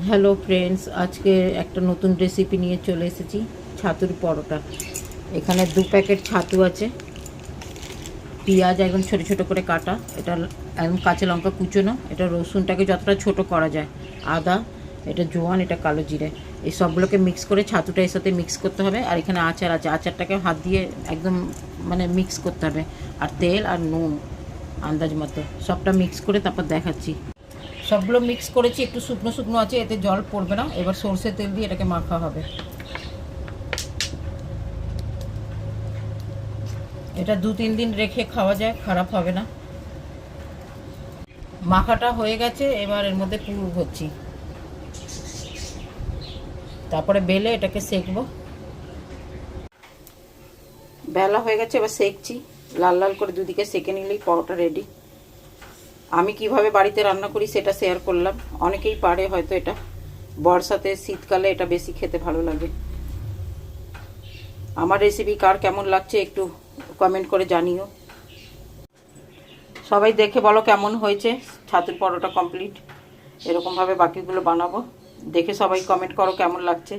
Hello friends, আজকে একটা নতুন রেসিপি নিয়ে চলে এসেছি। ছাতুর পরোটা। এখানে 2 প্যাকেট ছাতু আছে, পেঁয়াজ একদম ছোটো ছোটো করে কাটা, এটা একদম কাঁচা লঙ্কা কুচোনো, এটা রসুনটাকে যতটা ছোট করা যায়, আদা, এটা জোয়ান, এটা কালো জিরে, এই সবগুলোকে মিক্স করে ছাতুটা এর সাথে মিক্স করতে হবে। আর এখানে আচার আছে, আচারটাকে হাত দিয়ে একদম মিক্স করতে হবে। আর তেল আর নুন আন্দাজ মতো সবটা মিক্স করে তারপর দেখাচ্ছি। সবগুলো মিক্স করেছি, একটু শুকনো শুকনো আছে, এতে জল পড়বে না। এবার সর্ষের তেল দিয়ে এটাকে মাখা হবে। এটা 2-3 দিন রেখে খাওয়া যায়, খারাপ হবে না। মাখাটা হয়ে গেছে, এবার এর মধ্যে পুর ভরছি, তারপরে বেলে এটাকে সেকবো। বেলা হয়ে গেছে, এবার সেকছি। লাল লাল করে দুদিকে সেকে নিলেই পরোটা রেডি। আমি কিভাবে বাড়িতে রান্না করি সেটা শেয়ার করলাম। অনেকেই পারে হয়তো এটা, বর্ষাতে শীতকালে এটা বেশি খেতে ভালো লাগে। আমার রেসিপি কার কেমন লাগছে একটু কমেন্ট করে জানিও। সবাই দেখে বলো কেমন হয়েছে। ছাতুর পরোটা কমপ্লিট। এরকমভাবে বাকিগুলো বানাবো, দেখে সবাই কমেন্ট করো কেমন লাগছে।